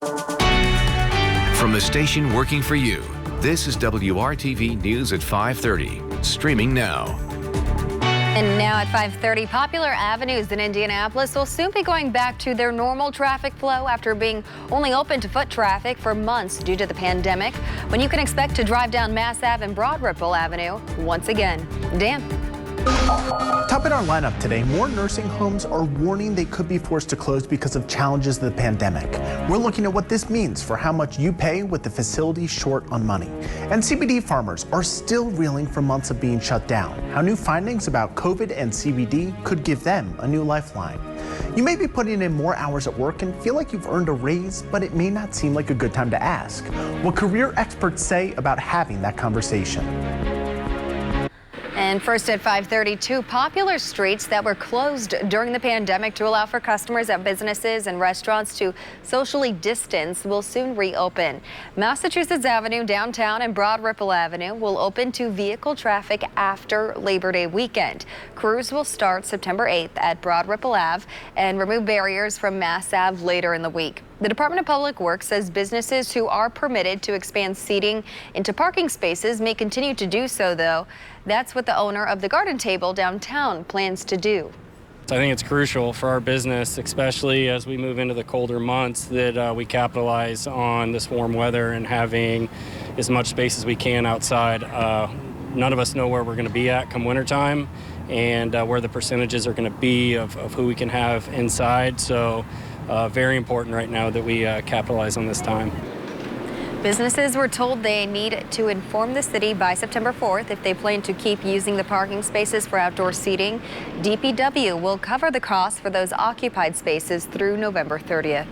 From the station working for you, this is WRTV News at 5:30, streaming now. And now at 5:30, popular avenues in Indianapolis will soon be going back to their normal traffic flow after being only open to foot traffic for months due to the pandemic, when you can expect to drive down Mass Ave and Broad Ripple Avenue once again. Dan. Top in our lineup today, more nursing homes are warning they could be forced to close because of challenges of the pandemic. We're looking at what this means for how much you pay with the facility short on money. And CBD farmers are still reeling from months of being shut down. How new findings about COVID and CBD could give them a new lifeline. You may be putting in more hours at work and feel like you've earned a raise, but it may not seem like a good time to ask. What career experts say about having that conversation. And first at 5:32, popular streets that were closed during the pandemic to allow for customers at businesses and restaurants to socially distance will soon reopen. Massachusetts Avenue downtown and Broad Ripple Avenue will open to vehicle traffic after Labor Day weekend. Crews will start September 8th at Broad Ripple Ave and remove barriers from Mass Ave later in the week. The Department of Public Works says businesses who are permitted to expand seating into parking spaces may continue to do so, though. That's what the owner of the Garden Table downtown plans to do. I think it's crucial for our business, especially as we move into the colder months, that we capitalize on this warm weather and having as much space as we can outside. None of us know where we're going to be at come wintertime and where the percentages are going to be of who we can have inside. So very important right now that we capitalize on this time. Businesses were told they need to inform the city by September 4th if they plan to keep using the parking spaces for outdoor seating. DPW will cover the cost for those occupied spaces through November 30th.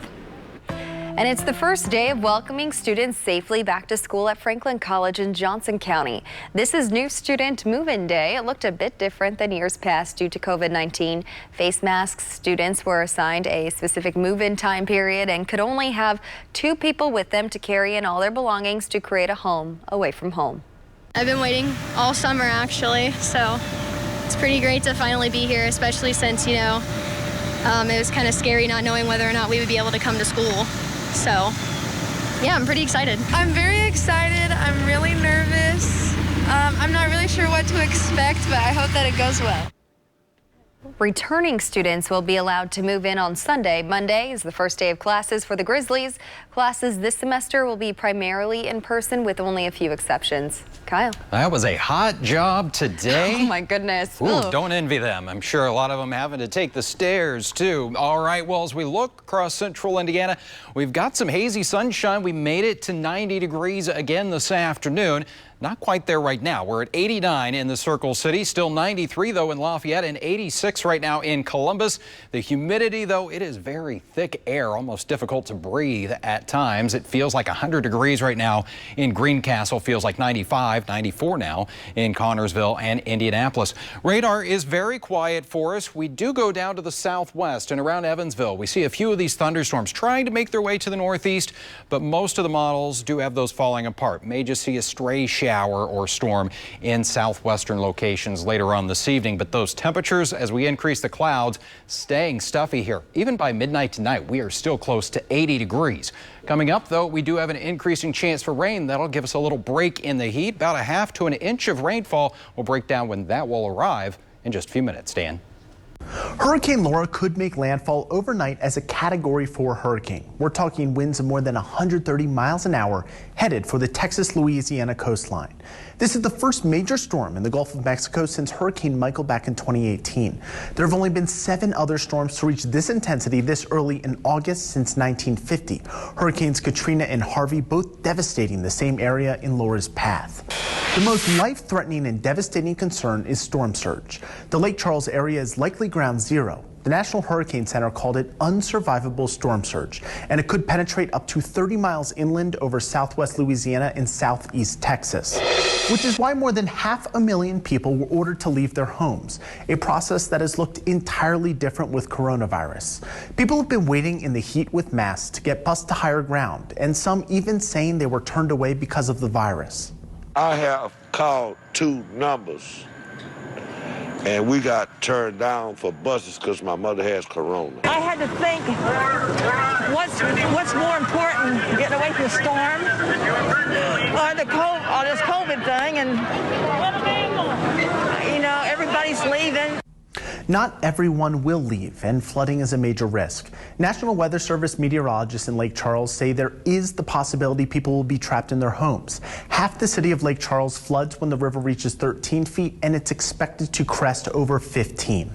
And it's the first day of welcoming students safely back to school at Franklin College in Johnson County. This is new student move-in day. It looked a bit different than years past due to COVID-19. Face masks, students were assigned a specific move-in time period and could only have 2 people with them to carry in all their belongings to create a home away from home. I've been waiting all summer actually, so it's pretty great to finally be here, especially since, it was kind of scary not knowing whether or not we would be able to come to school. So, yeah, I'm pretty excited. I'm very excited. I'm really nervous. I'm not really sure what to expect, but I hope that it goes well. Returning students will be allowed to move in on Sunday. Monday is the first day of classes for the Grizzlies. Classes this semester will be primarily in person with only a few exceptions. Kyle. That was a hot job today. Oh my goodness. Ooh, don't envy them. I'm sure a lot of them having to take the stairs too. All right, well, as we look across central Indiana, we've got some hazy sunshine. We made it to 90 degrees again this afternoon. Not quite there right now. We're at 89 in the Circle City, still 93 though in Lafayette and 86 right now in Columbus. The humidity though, it is very thick air, almost difficult to breathe at times. It feels like 100 degrees right now in Greencastle, feels like 95, 94 now in Connorsville and Indianapolis. Radar is very quiet for us. We do go down to the southwest and around Evansville. We see a few of these thunderstorms trying to make their way to the northeast, but most of the models do have those falling apart. May just see a stray shower or storm in southwestern locations later on this evening. But those temperatures, as we increase the clouds, staying stuffy here. Even by midnight tonight, we are still close to 80 degrees. Coming up, though, we do have an increasing chance for rain. That'll give us a little break in the heat. About a half to an inch of rainfall. We'll break down when that will arrive in just a few minutes. Dan. Hurricane Laura could make landfall overnight as a Category 4 hurricane. We're talking winds of more than 130 miles an hour headed for the Texas-Louisiana coastline. This is the first major storm in the Gulf of Mexico since Hurricane Michael back in 2018. There have only been 7 other storms to reach this intensity this early in August since 1950. Hurricanes Katrina and Harvey both devastating the same area in Laura's path. The most life-threatening and devastating concern is storm surge. The Lake Charles area is likely ground zero. The National Hurricane Center called it unsurvivable storm surge, and it could penetrate up to 30 miles inland over southwest Louisiana and southeast Texas, which is why more than 500,000 people were ordered to leave their homes, a process that has looked entirely different with coronavirus. People have been waiting in the heat with masks to get bused to higher ground, and some even saying they were turned away because of the virus. I have called 2 numbers, and we got turned down for buses because my mother has corona. I had to think, what's what's more important, getting away from the storm or this COVID thing, and everybody's leaving. Not everyone will leave, and flooding is a major risk. National Weather Service meteorologists in Lake Charles say there is the possibility people will be trapped in their homes. Half the city of Lake Charles floods when the river reaches 13 feet, and it's expected to crest over 15.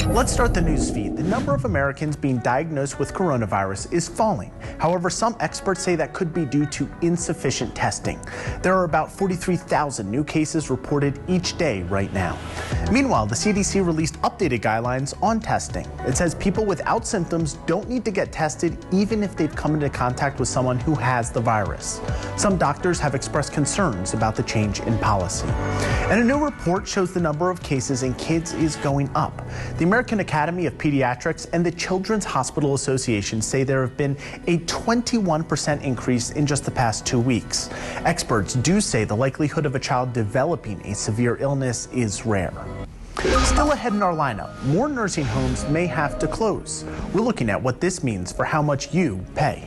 Let's start the news feed. The number of Americans being diagnosed with coronavirus is falling. However, some experts say that could be due to insufficient testing. There are about 43,000 new cases reported each day right now. Meanwhile, the CDC released updated guidelines on testing. It says people without symptoms don't need to get tested even if they've come into contact with someone who has the virus. Some doctors have expressed concerns about the change in policy. And a new report shows the number of cases in kids is going up. The American Academy of Pediatrics and the Children's Hospital Association say there have been a 21% increase in just the past 2 weeks. Experts do say the likelihood of a child developing a severe illness is rare. Still ahead in our lineup, more nursing homes may have to close. We're looking at what this means for how much you pay.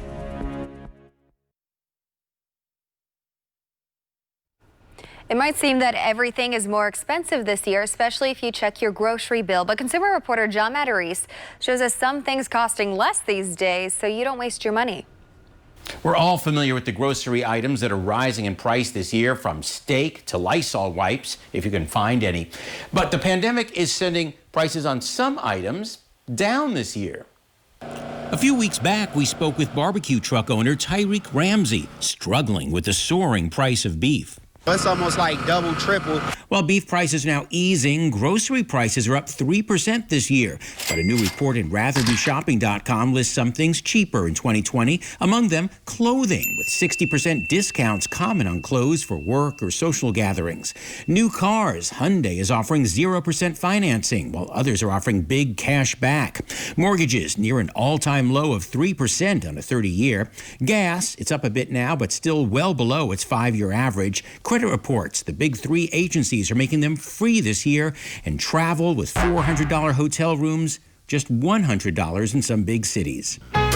It might seem that everything is more expensive this year, especially if you check your grocery bill. But consumer reporter John Matarese shows us some things costing less these days so you don't waste your money. We're all familiar with the grocery items that are rising in price this year, from steak to Lysol wipes, if you can find any. But the pandemic is sending prices on some items down this year. A few weeks back, we spoke with barbecue truck owner Tyreek Ramsey, struggling with the soaring price of beef. It's almost like double, triple. While beef prices now easing, grocery prices are up 3% this year. But a new report in RatherBeShopping.com lists some things cheaper in 2020, among them clothing, with 60% discounts common on clothes for work or social gatherings. New cars, Hyundai is offering 0% financing, while others are offering big cash back. Mortgages near an all-time low of 3% on a 30-year. Gas, it's up a bit now, but still well below its 5-year average. Credit reports, the big 3 agencies are making them free this year, and travel with $400 hotel rooms, just $100 in some big cities. But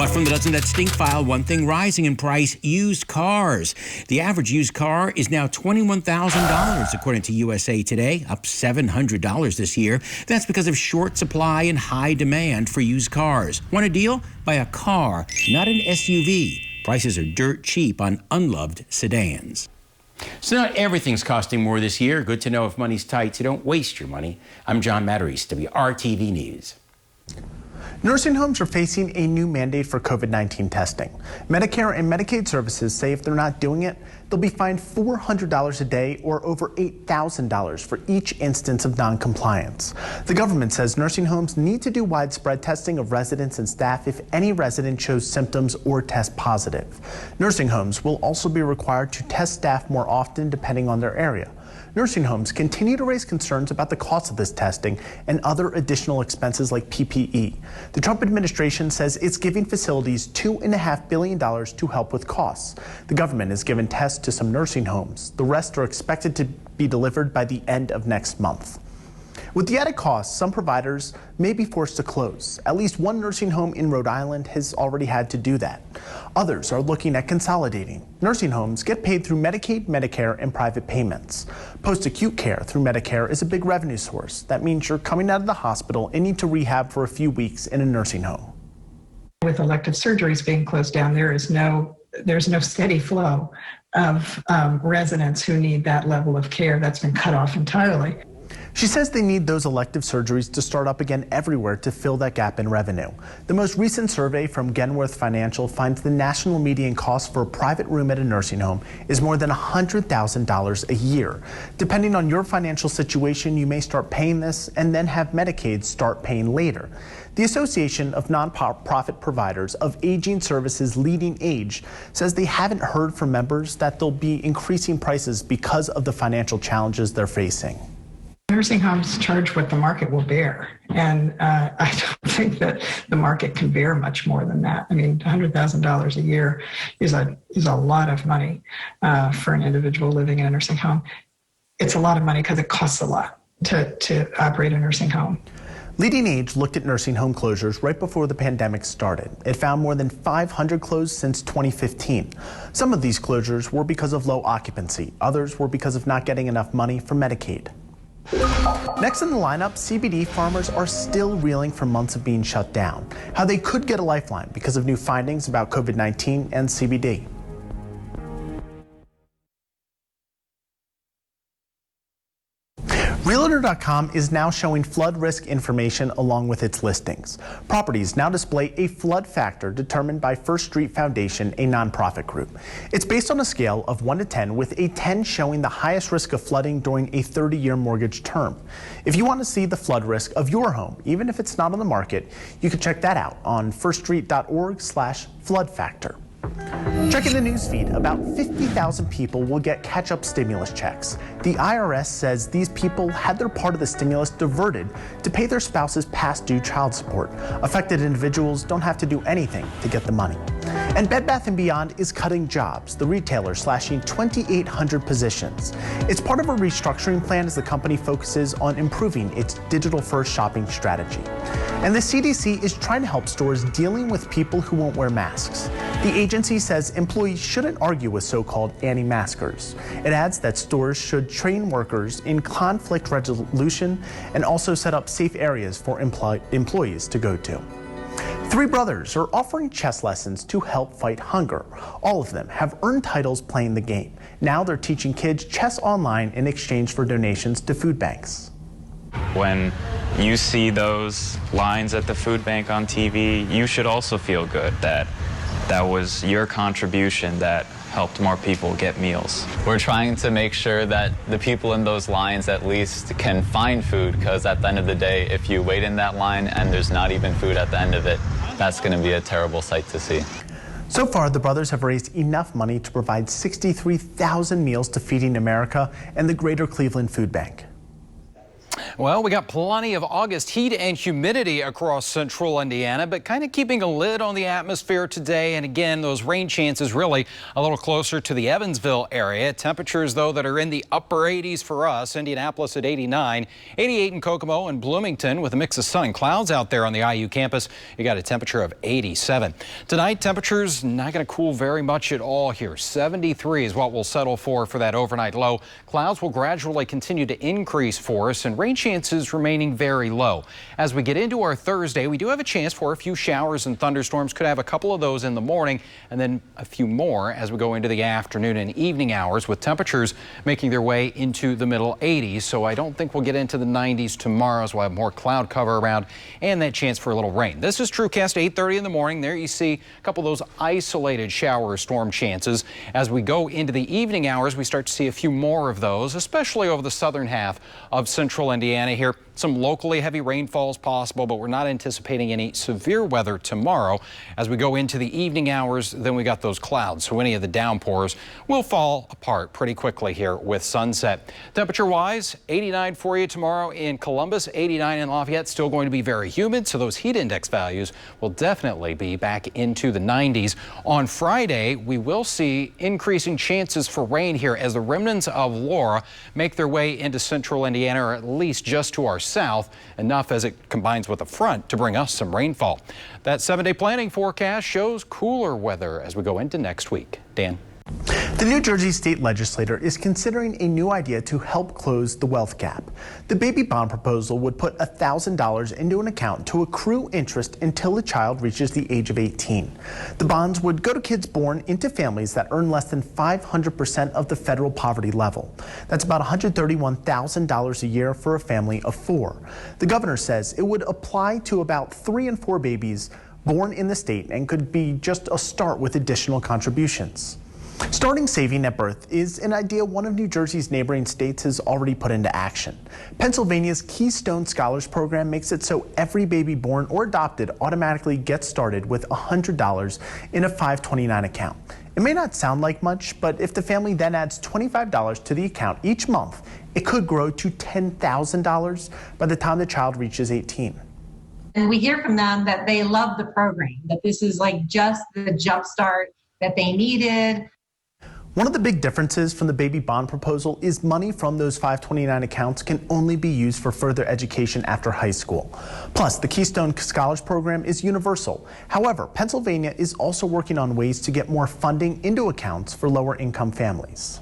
from the doesn't that stink file, one thing rising in price, used cars. The average used car is now $21,000, according to USA Today, up $700 this year. That's because of short supply and high demand for used cars. Want a deal? Buy a car, not an SUV. Prices are dirt cheap on unloved sedans. So not everything's costing more this year. Good to know if money's tight, so don't waste your money. I'm John Matarese, WRTV News. Nursing homes are facing a new mandate for COVID-19 testing. Medicare and Medicaid services say if they're not doing it, they'll be fined $400 a day or over $8,000 for each instance of noncompliance. The government says nursing homes need to do widespread testing of residents and staff if any resident shows symptoms or test positive. Nursing homes will also be required to test staff more often depending on their area. Nursing homes continue to raise concerns about the cost of this testing and other additional expenses like PPE. The Trump administration says it's giving facilities $2.5 billion to help with costs. The government has given tests to some nursing homes. The rest are expected to be delivered by the end of next month. With the added costs, some providers may be forced to close. At least one nursing home in Rhode Island has already had to do that. Others are looking at consolidating. Nursing homes get paid through Medicaid, Medicare, and private payments. Post-acute care through Medicare is a big revenue source. That means you're coming out of the hospital and need to rehab for a few weeks in a nursing home. With elective surgeries being closed down, there's no steady flow of residents who need that level of care. That's been cut off entirely. She says they need those elective surgeries to start up again everywhere to fill that gap in revenue. The most recent survey from Genworth Financial finds the national median cost for a private room at a nursing home is more than $100,000 a year. Depending on your financial situation, you may start paying this and then have Medicaid start paying later. The Association of Nonprofit Providers of Aging Services Leading Age says they haven't heard from members that they'll be increasing prices because of the financial challenges they're facing. Nursing homes charge what the market will bear, and I don't think that the market can bear much more than that. I mean, $100,000 a year is a lot of money for an individual living in a nursing home. It's a lot of money because it costs a lot to operate a nursing home. Leading Age looked at nursing home closures right before the pandemic started. It found more than 500 closed since 2015. Some of these closures were because of low occupancy. Others were because of not getting enough money from Medicaid. Next in the lineup, CBD farmers are still reeling from months of being shut down. How they could get a lifeline because of new findings about COVID-19 and CBD. Realtor.com is now showing flood risk information along with its listings. Properties now display a flood factor determined by First Street Foundation, a nonprofit group. It's based on a scale of 1 to 10, with a 10 showing the highest risk of flooding during a 30-year mortgage term. If you want to see the flood risk of your home, even if it's not on the market, you can check that out on firststreet.org/flood factor. Checking the news feed, about 50,000 people will get catch-up stimulus checks. The IRS says these people had their part of the stimulus diverted to pay their spouse's past due child support. Affected individuals don't have to do anything to get the money. And Bed Bath & Beyond is cutting jobs, the retailer slashing 2,800 positions. It's part of a restructuring plan as the company focuses on improving its digital-first shopping strategy. And the CDC is trying to help stores dealing with people who won't wear masks. The agency says employees shouldn't argue with so-called anti-maskers. It adds that stores should train workers in conflict resolution and also set up safe areas for employees to go to. 3 brothers are offering chess lessons to help fight hunger. All of them have earned titles playing the game. Now they're teaching kids chess online in exchange for donations to food banks. When you see those lines at the food bank on TV, you should also feel good that that was your contribution that helped more people get meals. We're trying to make sure that the people in those lines at least can find food, because at the end of the day, if you wait in that line and there's not even food at the end of it, that's going to be a terrible sight to see. So far, the brothers have raised enough money to provide 63,000 meals to Feeding America and the Greater Cleveland Food Bank. Well, we got plenty of August heat and humidity across central Indiana, but kind of keeping a lid on the atmosphere today. And again, those rain chances really a little closer to the Evansville area. Temperatures, though, that are in the upper 80s for us. Indianapolis at 89, 88 in Kokomo and Bloomington with a mix of sun and clouds out there on the IU campus. You got a temperature of 87. Tonight, temperatures not going to cool very much at all here. 73 is what we'll settle for that overnight low. Clouds will gradually continue to increase for us, and rain chances remaining very low. As we get into our Thursday, we do have a chance for a few showers and thunderstorms. Could have a couple of those in the morning and then a few more as we go into the afternoon and evening hours, with temperatures making their way into the middle 80s. So I don't think we'll get into the 90s tomorrow, as we'll have more cloud cover around and that chance for a little rain. This is TrueCast 8:30 in the morning. There you see a couple of those isolated shower or storm chances. As we go into the evening hours, we start to see a few more of those, especially over the southern half of central Indiana here. Some locally heavy rainfalls possible, but we're not anticipating any severe weather tomorrow. As we go into the evening hours, then we got those clouds, so any of the downpours will fall apart pretty quickly here with sunset. Temperature-wise, 89 for you tomorrow in Columbus, 89 in Lafayette. Still going to be very humid, so those heat index values will definitely be back into the 90s. On Friday, we will see increasing chances for rain here as the remnants of Laura make their way into central Indiana, or at least just to our south, enough as it combines with a front to bring us some rainfall. That 7-day planning forecast shows cooler weather as we go into next week. Dan. The New Jersey state legislature is considering a new idea to help close the wealth gap. The baby bond proposal would put $1,000 into an account to accrue interest until the child reaches the age of 18. The bonds would go to kids born into families that earn less than 500% of the federal poverty level. That's about $131,000 a year for a family of 4. The governor says it would apply to about 3 in 4 babies born in the state and could be just a start with additional contributions. Starting saving at birth is an idea one of New Jersey's neighboring states has already put into action. Pennsylvania's Keystone Scholars Program makes it so every baby born or adopted automatically gets started with $100 in a 529 account. It may not sound like much, but if the family then adds $25 to the account each month, it could grow to $10,000 by the time the child reaches 18. And we hear from them that they love the program, that this is like just the jump start that they needed. One of the big differences from the baby bond proposal is money from those 529 accounts can only be used for further education after high school. Plus, the Keystone Scholars Program is universal. However, Pennsylvania is also working on ways to get more funding into accounts for lower income families.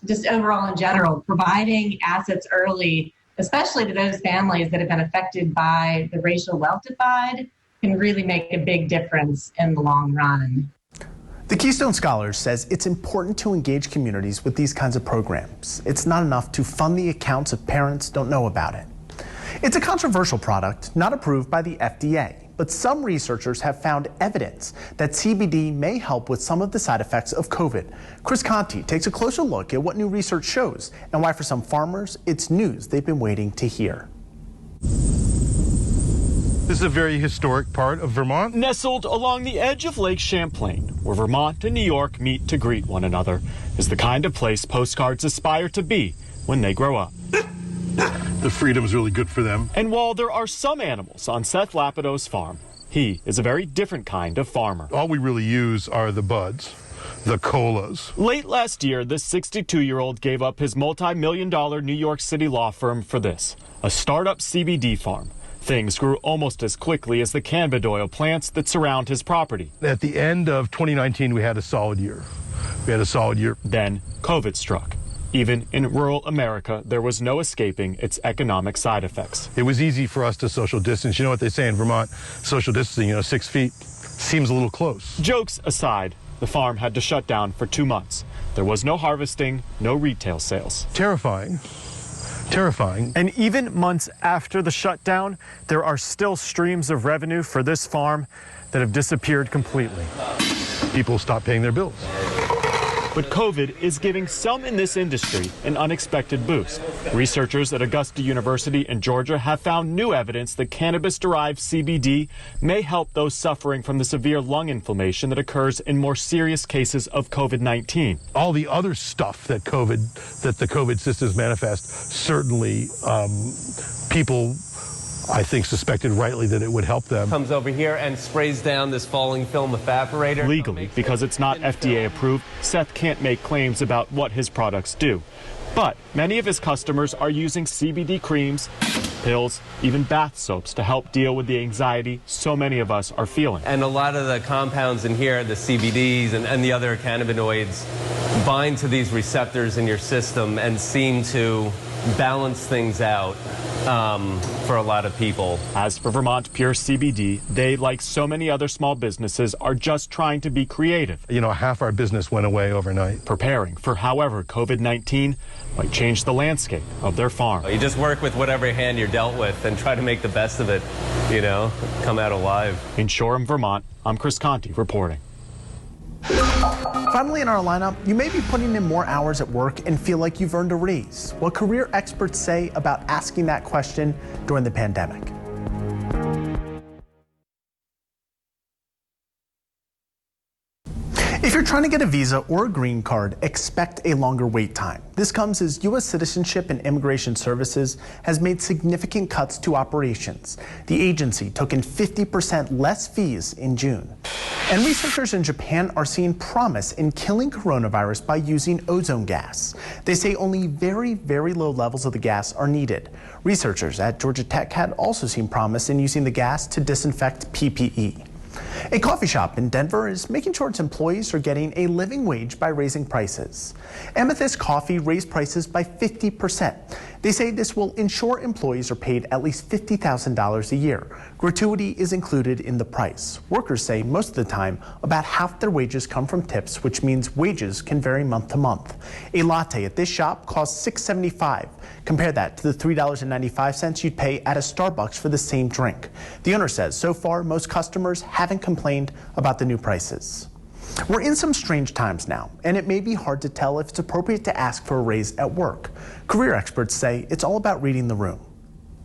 Just overall in general, providing assets early, especially to those families that have been affected by the racial wealth divide, can really make a big difference in the long run. The Keystone Scholars says it's important to engage communities with these kinds of programs. It's not enough to fund the accounts if parents don't know about it. It's a controversial product, not approved by the FDA, but some researchers have found evidence that CBD may help with some of the side effects of COVID. Chris Conti takes a closer look at what new research shows and why for some farmers, it's news they've been waiting to hear. This is a very historic part of Vermont. Nestled along the edge of Lake Champlain, where Vermont and New York meet to greet one another, is the kind of place postcards aspire to be when they grow up. The freedom is really good for them. And while there are some animals on Seth Lapido's farm, he is a very different kind of farmer. All we really use are the buds, the colas. Late last year, this 62-year-old gave up his multi-million-dollar New York City law firm for this, a startup CBD farm. Things grew almost as quickly as the cannabidiol plants that surround his property. At the end of 2019, we had a solid year. Then COVID struck. Even in rural America, there was no escaping its economic side effects. It was easy for us to social distance. You know what they say in Vermont, social distancing, 6 feet seems a little close. Jokes aside, the farm had to shut down for 2 months. There was no harvesting, no retail sales. Terrifying. And even months after the shutdown, there are still streams of revenue for this farm that have disappeared completely. People stop paying their bills. But COVID is giving some in this industry an unexpected boost. Researchers at Augusta University in Georgia have found new evidence that cannabis-derived CBD may help those suffering from the severe lung inflammation that occurs in more serious cases of COVID-19. All the other stuff that the COVID systems manifest, certainly people, I think, suspected rightly that it would help them. Comes over here and sprays down this falling film evaporator. Legally, because it's not FDA approved, Seth can't make claims about what his products do. But many of his customers are using CBD creams, pills, even bath soaps to help deal with the anxiety so many of us are feeling. And a lot of the compounds in here, the CBDs and the other cannabinoids, bind to these receptors in your system and seem to balance things out for a lot of people. As for Vermont Pure CBD, they, like so many other small businesses, are just trying to be creative. Half our business went away overnight. Preparing for however COVID-19 might change the landscape of their farm. You just work with whatever hand you're dealt with and try to make the best of it, come out alive. In Shoreham, Vermont, I'm Chris Conti reporting. Finally in our lineup, you may be putting in more hours at work and feel like you've earned a raise. What career experts say about asking that question during the pandemic. If you're trying to get a visa or a green card, expect a longer wait time. This comes as U.S. Citizenship and Immigration Services has made significant cuts to operations. The agency took in 50% less fees in June. And researchers in Japan are seeing promise in killing coronavirus by using ozone gas. They say only very, very low levels of the gas are needed. Researchers at Georgia Tech had also seen promise in using the gas to disinfect PPE. A coffee shop in Denver is making sure its employees are getting a living wage by raising prices. Amethyst Coffee raised prices by 50%. They say this will ensure employees are paid at least $50,000 a year. Gratuity is included in the price. Workers say most of the time, about half their wages come from tips, which means wages can vary month to month. A latte at this shop costs $6.75. Compare that to the $3.95 you'd pay at a Starbucks for the same drink. The owner says so far, most customers haven't complained about the new prices. We're in some strange times now, and it may be hard to tell if it's appropriate to ask for a raise at work. Career experts say it's all about reading the room.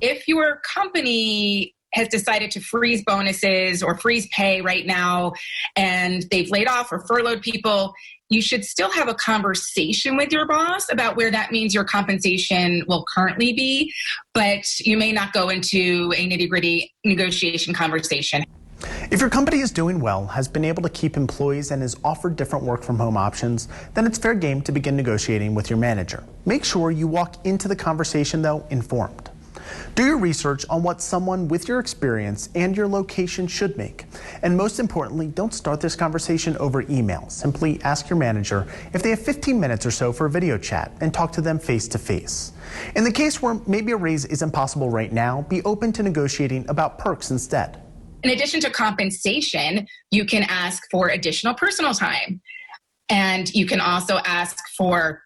If your company has decided to freeze bonuses or freeze pay right now, and they've laid off or furloughed people, you should still have a conversation with your boss about where that means your compensation will currently be, but you may not go into a nitty-gritty negotiation conversation. If your company is doing well, has been able to keep employees, and is offered different work from home options, then it's fair game to begin negotiating with your manager. Make sure you walk into the conversation, though, informed. Do your research on what someone with your experience and your location should make. And most importantly, don't start this conversation over email. Simply ask your manager if they have 15 minutes or so for a video chat and talk to them face to face. In the case where maybe a raise isn't possible right now, be open to negotiating about perks instead. In addition to compensation, you can ask for additional personal time. And you can also ask for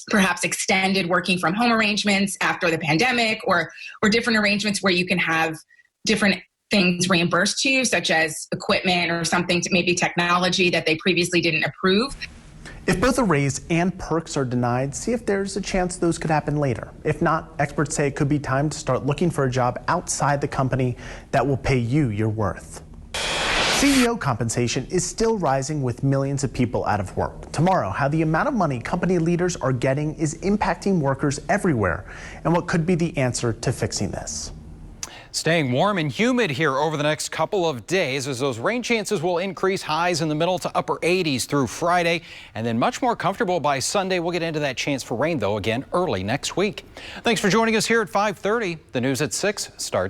perhaps extended working from home arrangements after the pandemic, or different arrangements where you can have different things reimbursed to you, such as equipment or something, to maybe technology that they previously didn't approve. If both a raise and perks are denied, see if there's a chance those could happen later. If not, experts say it could be time to start looking for a job outside the company that will pay you your worth. CEO compensation is still rising with millions of people out of work. Tomorrow, how the amount of money company leaders are getting is impacting workers everywhere, and what could be the answer to fixing this. Staying warm and humid here over the next couple of days as those rain chances will increase, highs in the middle to upper 80s through Friday, and then much more comfortable by Sunday. We'll get into that chance for rain, though, again early next week. Thanks for joining us here at 5:30. The news at 6 starts.